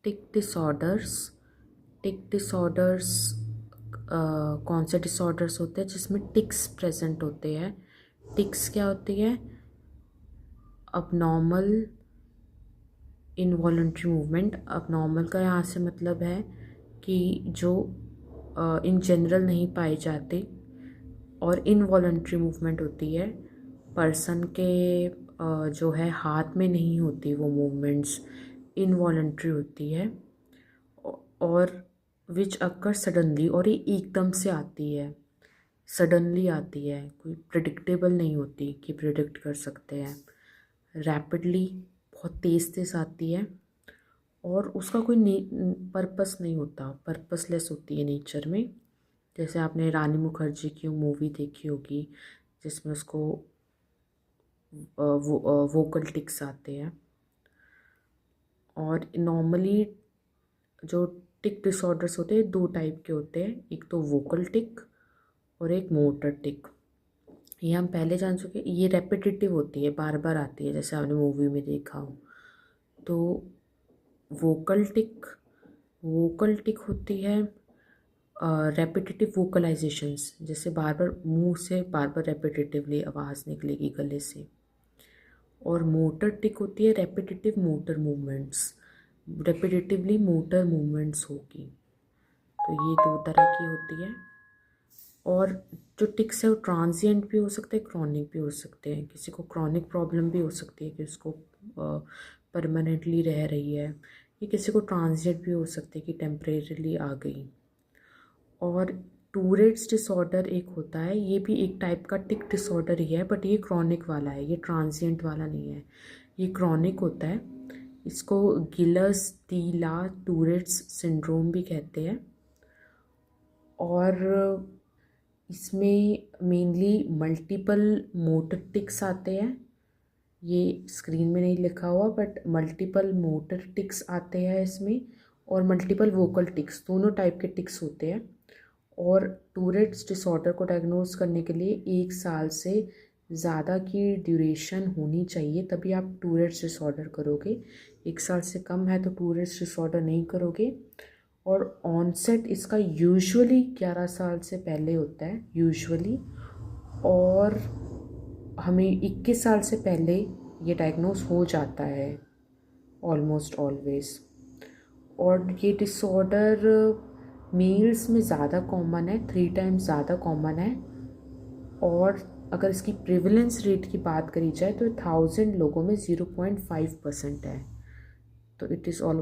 टिक disorders कौन से disorders होते हैं जिसमें टिक्स प्रेजेंट होते हैं। टिक्स क्या होती है? Abnormal involuntary movement. अबनॉर्मल का यहाँ से मतलब है कि जो इन जनरल नहीं पाए जाते, और इनवॉलंटरी मूवमेंट होती है पर्सन के जो है हाथ में नहीं होती, वो मूवमेंट्स इनवॉलंटरी होती है। और विच अकर सडनली, और ये एकदम से आती है, सडनली आती है, कोई प्रिडिक्टेबल नहीं होती कि प्रिडिक्ट कर सकते हैं। रैपिडली, बहुत तेज़ तेज़ आती है, और उसका कोई पर्पस नहीं होता, पर्पसलेस होती है नेचर में। जैसे आपने रानी मुखर्जी की मूवी देखी होगी जिसमें उसको वोकल टिक्स आते हैं। और नॉर्मली जो टिक डिसऑर्डर्स होते हैं 2 टाइप के होते हैं, एक तो वोकल टिक और एक मोटर टिक। ये हम पहले जान चुके, ये रेपिटेटिव होती है, बार बार आती है, जैसे आपने मूवी में देखा हो। तो वोकल टिक होती है रेपिटेटिव वोकलाइजेशंस, जैसे बार बार मुंह से बार बार रेपिटेटिवली आवाज़ निकलेगी गले से। और मोटर टिक होती है repetitive motor movements, repetitively motor movements होगी। तो ये 2 तरह की होती है। और जो टिक्स है वो ट्रांजिएंट भी हो सकते हैं, क्रॉनिक भी हो सकते हैं। किसी को क्रॉनिक प्रॉब्लम भी हो सकती है कि उसको परमानेंटली रह रही है, या किसी को ट्रांजिएंट भी हो सकती है कि टेम्परेरीली आ गई। और टूरेट्स डिसऑर्डर एक होता है, ये भी एक टाइप का टिक डिसऑर्डर ही है, बट ये क्रॉनिक वाला है, ये ट्रांजिएंट वाला नहीं है, ये क्रॉनिक होता है। इसको गिलर्स डी ला टूरेट्स सिंड्रोम भी कहते हैं। और इसमें मेनली मल्टीपल मोटर टिक्स आते हैं, ये स्क्रीन में नहीं लिखा हुआ, बट मल्टीपल मोटर टिक्स आते हैं इसमें, और मल्टीपल वोकल टिक्स, दोनों टाइप के टिक्स होते हैं। और टूरेट्स डिसऑर्डर को डायग्नोज करने के लिए 1 साल से ज़्यादा की ड्यूरेशन होनी चाहिए, तभी आप टूरेट्स डिसऑर्डर करोगे। 1 साल से कम है तो टूरेट्स डिसऑर्डर नहीं करोगे। और ऑनसेट इसका यूजुअली 11 साल से पहले होता है यूजुअली, और हमें 21 साल से पहले ये डायग्नोज हो जाता है ऑलमोस्ट ऑलवेज। और ये डिसऑर्डर मेल्स में ज़्यादा कॉमन है, 3 टाइम्स ज़्यादा कॉमन है। और अगर इसकी प्रिवलेंस रेट की बात करी जाए तो 1000 लोगों में 0.5% है। तो इट इज़ ऑल